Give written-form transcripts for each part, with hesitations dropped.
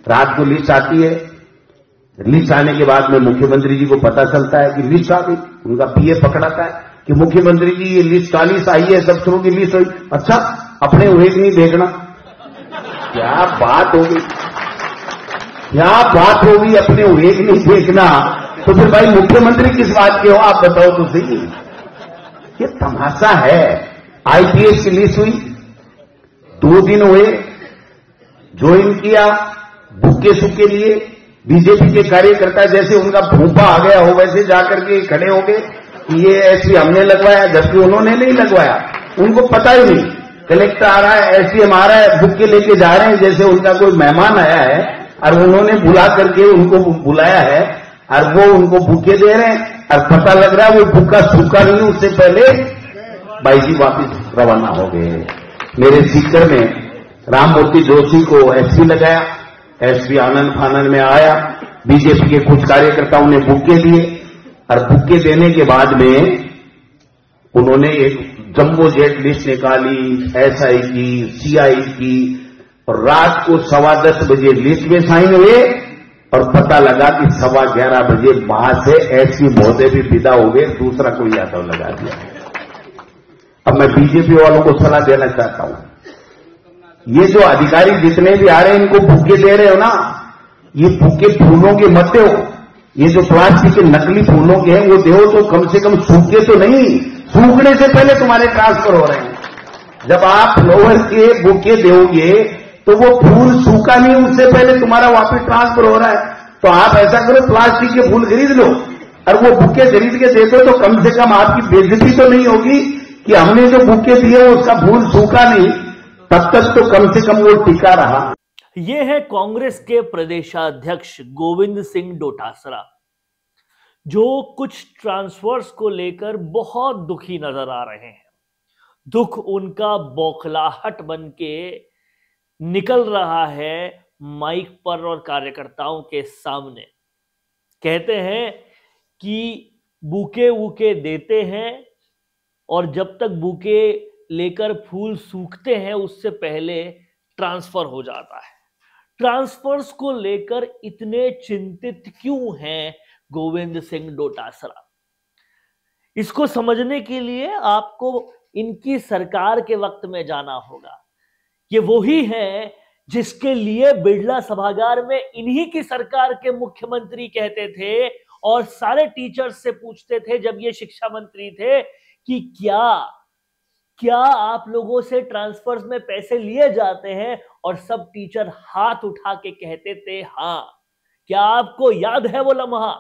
रात को लिस्ट आती है, लिस्ट आने के बाद में मुख्यमंत्री जी को पता चलता है कि लिस्ट आ गई। उनका पीए पकड़ाता है कि मुख्यमंत्री जी ये लिस्ट 40 आई है, सब शुरू की लिस्ट हुई। अच्छा, अपने हुए नहीं देखना। क्या बात होगी, क्या बात होगी, अपने हुए नहीं देखना। तो फिर भाई मुख्यमंत्री किस बात के हो आप बताओ तो सही। ये तमाशा है। आईपीएस की लिस्ट हुई, 2 दिन हुए, ज्वाइन किया, भूखे सूखे लिए। बीजेपी के कार्यकर्ता जैसे उनका भूपा आ गया हो वैसे जाकर के खड़े हो गए कि ये एसपी हमने लगवाया, जबकि उन्होंने नहीं लगवाया। उनको पता ही नहीं। कलेक्टर आ रहा है, एसडीएम आ रहा है, बुक के लेके जा रहे हैं जैसे उनका कोई मेहमान आया है और उन्होंने बुला करके उनको बुलाया है और वो उनको बुके दे रहे हैं और पता लग रहा है वो बुका सूखा नहीं, उससे पहले भाई जी वापिस रवाना हो गए। मेरे सीकर में राममूर्ति जोशी को एसपी लगाया, एसपी आनंद फानंद में आया। बीजेपी के कुछ कार्यकर्ताओं ने बुके दिए और बुके देने के बाद में उन्होंने एक जम्बो जेट लिस्ट निकाली, एसआई की, सीआई की, और रात को 10:15 बजे लिस्ट में साइन हुए और पता लगा कि 11:15 बजे वहां से एसपी महोदय भी विदा हो गए, दूसरा कोई यादव लगा दिया। अब मैं बीजेपी वालों को सलाह देना चाहता हूं, ये जो अधिकारी जितने भी आ रहे हैं इनको बुके दे रहे हो ना, ये बुके फूलों के मत दो। ये जो प्लास्टिक के नकली फूलों के हैं वो दो तो कम से कम सूखे तो नहीं, सूखने से पहले तुम्हारे ट्रांसफर हो रहे हैं। जब आप फ्लावर के बुके दोगे तो वो फूल सूखा नहीं, उससे पहले तुम्हारा वापस ट्रांसफर हो रहा है। तो आप ऐसा करो, प्लास्टिक के फूल खरीद लो और वो बुके खरीद के दे दो, तो कम से कम आपकी बेइज्जती तो नहीं होगी कि हमने जो बुके दिए उसका फूल सूखा नहीं, तब तक तो कम से कम वो टिका रहा। ये है कांग्रेस के प्रदेशाध्यक्ष गोविंद सिंह डोटासरा, जो कुछ ट्रांसफर्स को लेकर बहुत दुखी नजर आ रहे हैं। दुख उनका बौखलाहट बन के निकल रहा है माइक पर और कार्यकर्ताओं के सामने। कहते हैं कि बुके वूके देते हैं और जब तक बुके लेकर फूल सूखते हैं उससे पहले ट्रांसफर हो जाता है। ट्रांसफर्स को लेकर इतने चिंतित क्यों हैं गोविंद सिंह डोटासरा? इसको समझने के लिए आपको इनकी सरकार के वक्त में जाना होगा। ये वही है जिसके लिए बिड़ला सभागार में इन्हीं की सरकार के मुख्यमंत्री कहते थे और सारे टीचर्स से पूछते थे जब ये शिक्षा मंत्री थे कि क्या आप लोगों से ट्रांसफर्स में पैसे लिए जाते हैं, और सब टीचर हाथ उठा के कहते थे हां। क्या आपको याद है वो लम्हा?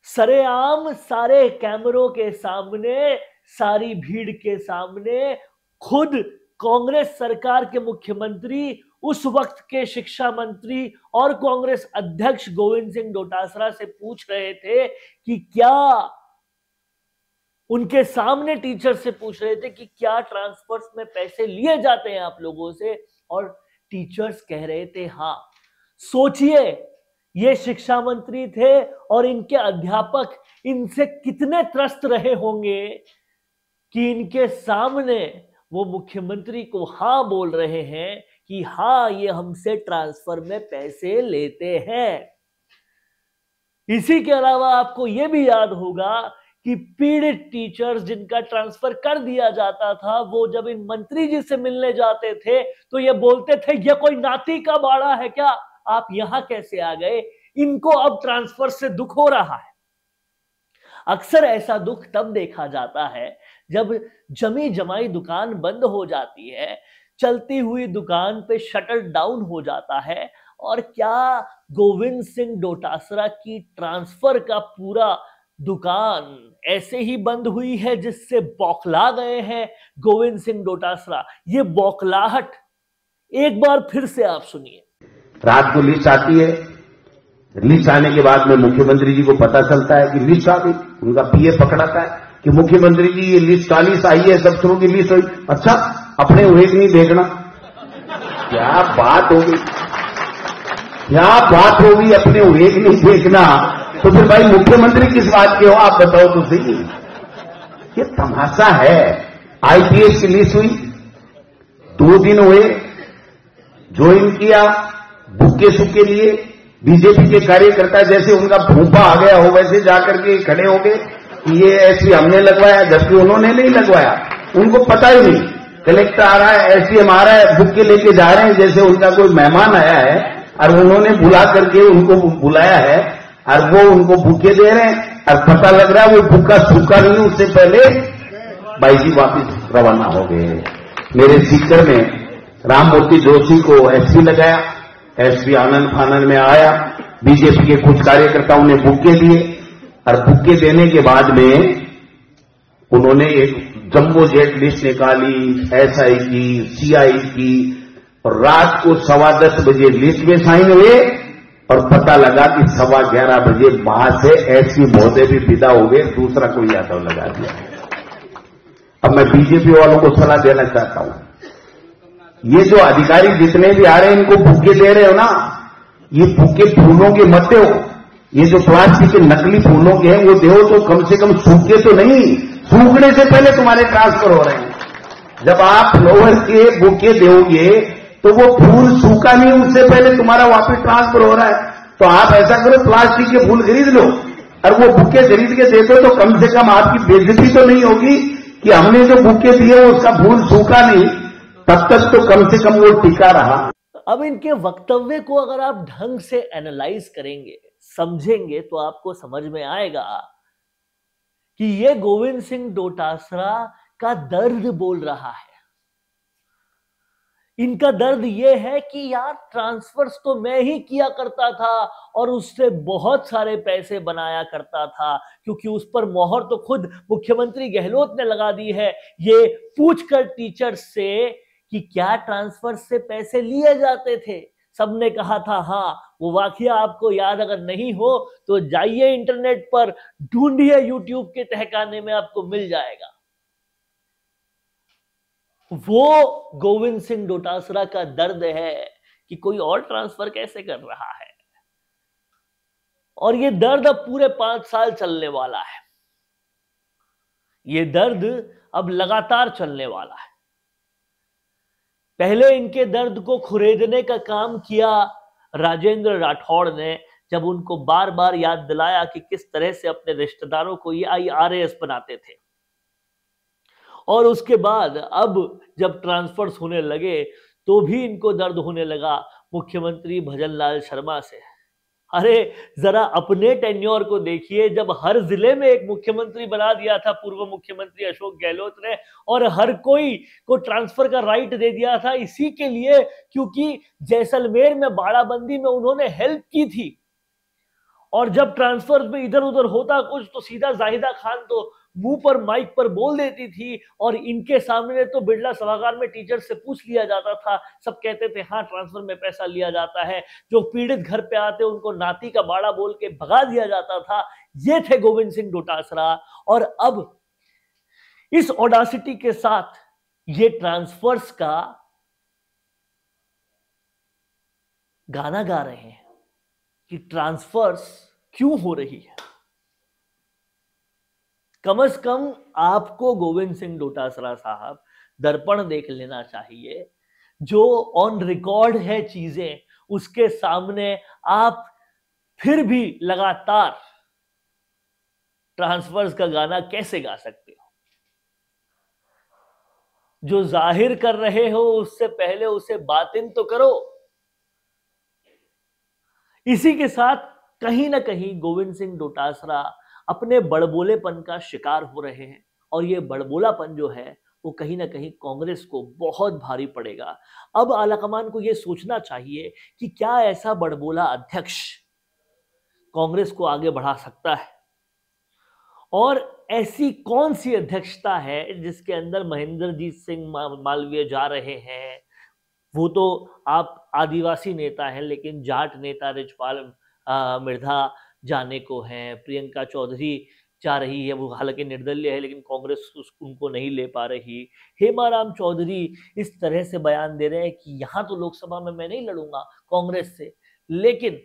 सरेआम सारे कैमरों के सामने, सारी भीड़ के सामने खुद कांग्रेस सरकार के मुख्यमंत्री, उस वक्त के शिक्षा मंत्री और कांग्रेस अध्यक्ष गोविंद सिंह डोटासरा से पूछ रहे थे कि क्या, उनके सामने टीचर से पूछ रहे थे कि क्या ट्रांसफर्स में पैसे लिए जाते हैं आप लोगों से, और टीचर्स कह रहे थे हां। सोचिए, ये शिक्षा मंत्री थे और इनके अध्यापक इनसे कितने त्रस्त रहे होंगे कि इनके सामने वो मुख्यमंत्री को हां बोल रहे हैं कि हां ये हमसे ट्रांसफर में पैसे लेते हैं। इसी के अलावा आपको यह भी याद होगा कि पीड़ित टीचर्स जिनका ट्रांसफर कर दिया जाता था, वो जब इन मंत्री जी से मिलने जाते थे तो ये बोलते थे ये कोई नाती का बाड़ा है क्या, आप यहां कैसे आ गए? इनको अब ट्रांसफर से दुख हो रहा है। अक्सर ऐसा दुख तब देखा जाता है जब जमी जमाई दुकान बंद हो जाती है, चलती हुई दुकान पे शटर डाउन हो जाता है। और क्या गोविंद सिंह डोटासरा की ट्रांसफर का पूरा दुकान ऐसे ही बंद हुई है जिससे बौखला गए हैं गोविंद सिंह डोटासरा? ये बौखलाहट एक बार फिर से आप सुनिए। रात को लिस्ट आती है, लिस्ट आने के बाद में मुख्यमंत्री जी को पता चलता है कि लिस्ट आ गई। उनका पीए पकड़ाता है कि मुख्यमंत्री जी ये लिस्ट 40 आई है, सब शुरू की लिस्ट हुई। अच्छा, अपने हुए नहीं देखना। क्या बात होगी, क्या बात होगी, अपने हुए नहीं देखना। तो फिर भाई मुख्यमंत्री किस बात के हो आप बताओ तो सही। ये तमाशा है। आईपीएस की लिस्ट हुई, 2 दिन हुए, ज्वाइन किया, भूखे सूखे लिए। बीजेपी के कार्यकर्ता जैसे उनका भूपा आ गया हो वैसे जाकर के खड़े हो गए कि ये एसपी हमने लगवाया, जबकि उन्होंने नहीं लगवाया, उनको पता ही नहीं। कलेक्टर आ रहा है, एसडीएम आ रहा है, भूखे लेके जा रहे हैं जैसे उनका कोई मेहमान आया है और उन्होंने बुला करके उनको बुलाया है और वो उनको भूखे दे रहे हैं और पता लग रहा है वो भूखा सूखा नहीं, उससे पहले भाई जी वापिस रवाना हो गए। मेरे सीकर में राममूर्ति जोशी को एसपी लगाया, एसपी आनंद फानंद में आया, बीजेपी के कुछ कार्यकर्ताओं ने बुक्के दिए और बुक्के देने के बाद में उन्होंने एक जंबो जेट लिस्ट निकाली, एसआई की, सीआई की, और रात को 10:15 बजे लिस्ट में साइन हुए और पता लगा कि 11:15 बजे वहां से एसपी महोदय भी विदा हो गए, दूसरा कोई यादव लगा दिया। अब मैं बीजेपी वालों को सलाह देना चाहता हूं, ये जो अधिकारी जितने भी आ रहे हैं इनको बुक्के दे रहे हो ना, ये बुक्के फूलों के मत हो, ये जो प्लास्टिक के नकली फूलों के हैं वो दो तो कम से कम सूखे तो नहीं, सूखने से पहले तुम्हारे ट्रांसफर हो रहे हैं। जब आप फ्लावर के बुके दोगे तो वो फूल सूखा नहीं, उससे पहले तुम्हारा वापस ट्रांसफर हो रहा है। तो आप ऐसा करो, प्लास्टिक के फूल खरीद लो और वो बुके खरीद के दे दो, तो कम से कम आपकी बेइज्जती तो नहीं होगी कि हमने जो बुके दिए उसका फूल सूखा नहीं, तब तक तो कम से कम वो टिका रहा। अब इनके वक्तव्य को अगर आप ढंग से एनालाइज करेंगे, समझेंगे, तो आपको समझ में आएगा कि ये गोविंद सिंह डोटासरा का दर्द बोल रहा है। इनका दर्द ये है कि यार ट्रांसफर्स तो मैं ही किया करता था और उससे बहुत सारे पैसे बनाया करता था, क्योंकि उस पर मोहर तो खुद मुख्यमंत्री गहलोत ने लगा दी है। ये पूछकर टीचर से कि क्या ट्रांसफर से पैसे लिए जाते थे, सबने कहा था हाँ। वो वाकया आपको याद अगर नहीं हो तो जाइए इंटरनेट पर, ढूंढिए, यूट्यूब के तहखाने में आपको मिल जाएगा। वो गोविंद सिंह डोटासरा का दर्द है कि कोई और ट्रांसफर कैसे कर रहा है, और ये दर्द अब पूरे 5 साल चलने वाला है। ये दर्द अब लगातार चलने वाला है। पहले इनके दर्द को खुरेदने का काम किया राजेंद्र राठौड़ ने, जब उनको बार बार याद दिलाया कि किस तरह से अपने रिश्तेदारों को ये IRAS बनाते थे। और उसके बाद अब जब ट्रांसफर्स होने लगे तो भी इनको दर्द होने लगा मुख्यमंत्री भजनलाल शर्मा से। अरे जरा अपने टेन्योर को देखिए, जब हर जिले में एक मुख्यमंत्री बना दिया था पूर्व मुख्यमंत्री अशोक गहलोत ने, और हर कोई को ट्रांसफर का राइट दे दिया था इसी के लिए क्योंकि जैसलमेर में बाड़ाबंदी में उन्होंने हेल्प की थी। और जब ट्रांसफर में इधर उधर होता कुछ तो सीधा जाहिदा खान तो मुंह पर माइक पर बोल देती थी, और इनके सामने तो बिरला सभागार में टीचर से पूछ लिया जाता था। सब कहते थे हाँ ट्रांसफर में पैसा लिया जाता है। जो पीड़ित घर पे आते उनको नाती का बाड़ा बोल के भगा दिया जाता था। ये थे गोविंद सिंह डोटासरा, और अब इस ऑडासिटी के साथ ये ट्रांसफर्स का गाना गा रहे हैं कि ट्रांसफर्स क्यों हो रही है। कम से कम आपको गोविंद सिंह डोटासरा साहब दर्पण देख लेना चाहिए। जो ऑन रिकॉर्ड है चीजें, उसके सामने आप फिर भी लगातार ट्रांसफर्स का गाना कैसे गा सकते हो। जो जाहिर कर रहे हो उससे पहले उसे बातिन तो करो। इसी के साथ कहीं ना कहीं गोविंद सिंह डोटासरा अपने बड़बोलेपन का शिकार हो रहे हैं, और ये बड़बोलापन जो है वो कहीं ना कहीं कांग्रेस को बहुत भारी पड़ेगा। अब आलाकमान को यह सोचना चाहिए कि क्या ऐसा बड़बोला अध्यक्ष कांग्रेस को आगे बढ़ा सकता है, और ऐसी कौन सी अध्यक्षता है जिसके अंदर महेंद्रजीत सिंह मालवीय जा रहे हैं। वो तो आप आदिवासी नेता हैं, लेकिन जाट नेता रिजपाल मिर्धा जाने को हैं। प्रियंका चौधरी जा रही है, वो हालांकि निर्दलीय है लेकिन कांग्रेस उनको नहीं ले पा रही। हेमाराम चौधरी इस तरह से बयान दे रहे हैं कि यहां तो लोकसभा में मैं नहीं लड़ूंगा कांग्रेस से, लेकिन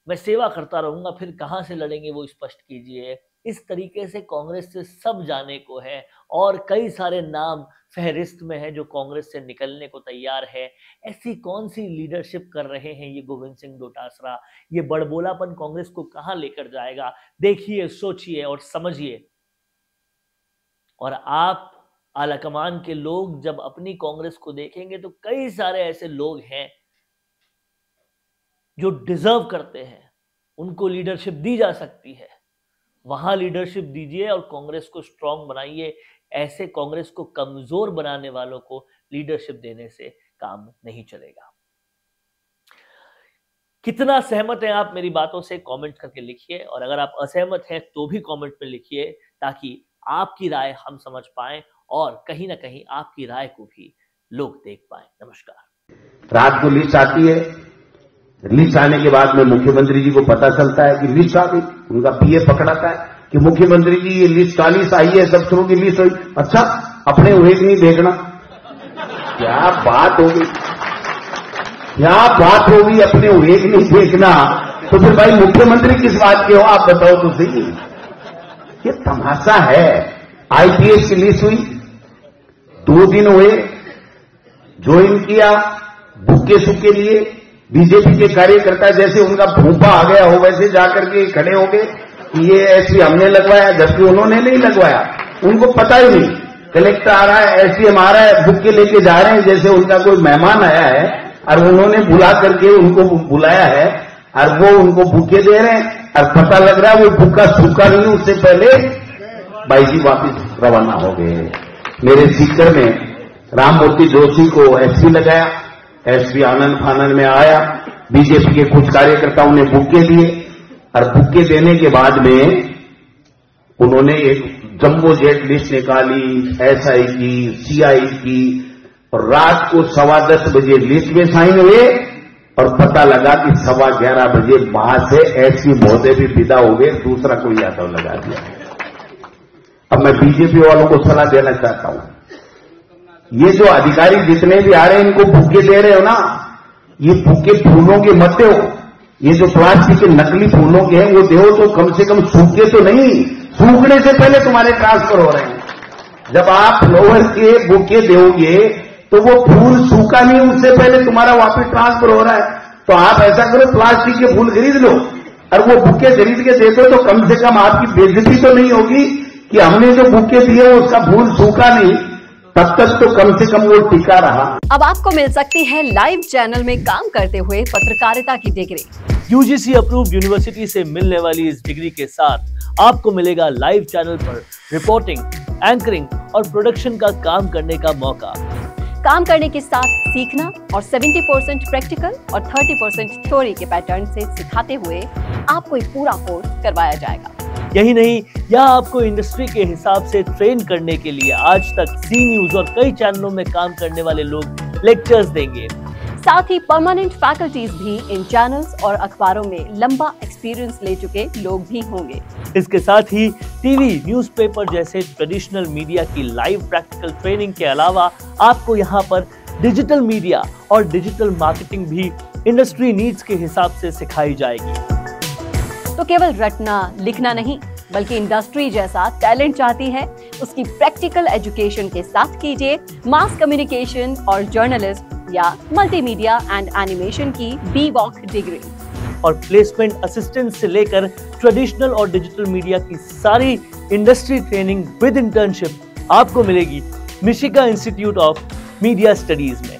मैं सेवा करता रहूंगा, फिर कहां से लड़ेंगे वो स्पष्ट कीजिए। इस तरीके से कांग्रेस से सब जाने को है और कई सारे नाम फहरिस्त में है जो कांग्रेस से निकलने को तैयार है। ऐसी कौन सी लीडरशिप कर रहे हैं ये गोविंद सिंह डोटासरा? ये बड़बोलापन कांग्रेस को कहां लेकर जाएगा? देखिए, सोचिए और समझिए। और आप आलाकमान के लोग जब अपनी कांग्रेस को देखेंगे तो कई सारे ऐसे लोग हैं जो डिजर्व करते हैं, उनको लीडरशिप दी जा सकती है। वहां लीडरशिप दीजिए और कांग्रेस को स्ट्रांग बनाइए। ऐसे कांग्रेस को कमजोर बनाने वालों को लीडरशिप देने से काम नहीं चलेगा। कितना सहमत हैं आप मेरी बातों से कमेंट करके लिखिए, और अगर आप असहमत हैं तो भी कमेंट में लिखिए, ताकि आपकी राय हम समझ पाएं और कहीं ना कहीं आपकी राय को भी लोग देख पाएं। नमस्कार। रात को लिस्ट आती है, लिस्ट आने के बाद में मुख्यमंत्री जी को पता चलता है कि लिस्ट आ गई। उनका पीए पकड़ाता है कि मुख्यमंत्री जी ये लिस्ट 40 आई है, सब शुरू की लिस्ट हुई। अच्छा, अपने हुए नहीं देखना। क्या बात होगी, क्या बात होगी, अपने हुए नहीं देखना। तो फिर भाई मुख्यमंत्री किस बात के हो आप बताओ तो सही। ये तमाशा है। आईपीएस की लिस्ट हुई, 2 दिन हुए, ज्वाइन किया, भूखे सुखे लिए। बीजेपी के कार्यकर्ता जैसे उनका भूपा आ गया हो वैसे जाकर के खड़े हो गए कि ये एसपी हमने लगवाया, जबकि उन्होंने नहीं लगवाया। उनको पता ही नहीं। कलेक्टर आ रहा है, एसडीएम आ रहा है, बुक के लेके जा रहे हैं जैसे उनका कोई मेहमान आया है और उन्होंने बुला करके उनको बुलाया है और वो उनको बुके दे रहे हैं और पता लग रहा है वो बुका सूखा नहीं, उससे पहले भाई जी वापिस रवाना हो गए। मेरे सीकर में राममूर्ति जोशी को एसपी लगाया, एसपी आनंद फानंद में आया। बीजेपी के कुछ कार्यकर्ताओं ने बुके दिए और बुके देने के बाद में उन्होंने एक जम्बो जेट लिस्ट निकाली, एसआई की, सीआई की, और रात को 10:15 बजे लिस्ट में साइन हुए और पता लगा कि 11:15 बजे वहां से एसपी महोदय भी विदा हो गए, दूसरा कोई यादव लगा दिया। अब मैं बीजेपी वालों को सलाह देना चाहता हूं, ये जो अधिकारी जितने भी आ रहे हैं इनको बुके दे रहे हो ना, ये बुके फूलों के मत दो। ये जो प्लास्टिक के नकली फूलों के हैं वो दो तो कम से कम सूखे तो नहीं, सूखने से पहले तुम्हारे ट्रांसफर हो रहे हैं। जब आप फ्लावर के बुके दोगे तो वो फूल सूखा नहीं, उससे पहले तुम्हारा वापस ट्रांसफर हो रहा है। तो आप ऐसा करो, प्लास्टिक के फूल खरीद लो और वो बुके खरीद के दे दो, तो कम से कम आपकी बेइज्जती तो नहीं होगी कि हमने जो बुके दिए उसका फूल सूखा नहीं, तब तक तो कम से कम वो टिका रहा। अब आपको मिल सकती है लाइव चैनल में काम करते हुए पत्रकारिता की डिग्री। यूजीसी अप्रूव्ड यूनिवर्सिटी से मिलने वाली इस डिग्री के साथ आपको मिलेगा लाइव चैनल पर रिपोर्टिंग, एंकरिंग और प्रोडक्शन का काम करने का मौका। काम करने के साथ सीखना और 70% प्रैक्टिकल और 30% थ्योरी के पैटर्न से सिखाते हुए आपको एक पूरा कोर्स करवाया जाएगा। यही नहीं, यहाँ आपको इंडस्ट्री के हिसाब से ट्रेन करने के लिए आज तक सी न्यूज और कई चैनलों में काम करने वाले लोग लेक्चर्स देंगे। साथ ही परमानेंट फैकल्टीज भी इन चैनल्स और अखबारों में लंबा एक्सपीरियंस ले चुके लोग भी होंगे। इसके साथ ही टीवी, न्यूज़पेपर जैसे ट्रेडिशनल मीडिया की लाइव प्रैक्टिकल ट्रेनिंग के अलावा आपको यहाँ पर डिजिटल मीडिया और डिजिटल मार्केटिंग भी इंडस्ट्री नीड्स के हिसाब से सिखाई जाएगी। तो केवल रटना लिखना नहीं, बल्कि इंडस्ट्री जैसा टैलेंट चाहती है उसकी प्रैक्टिकल एजुकेशन के साथ कीजिए मास कम्युनिकेशन और जर्नलिस्ट या मल्टीमीडिया एंड एनिमेशन की BVOC डिग्री। और प्लेसमेंट असिस्टेंट से लेकर ट्रेडिशनल और डिजिटल मीडिया की सारी इंडस्ट्री ट्रेनिंग विद इंटर्नशिप आपको मिलेगी मिशिगा इंस्टीट्यूट ऑफ मीडिया स्टडीज में।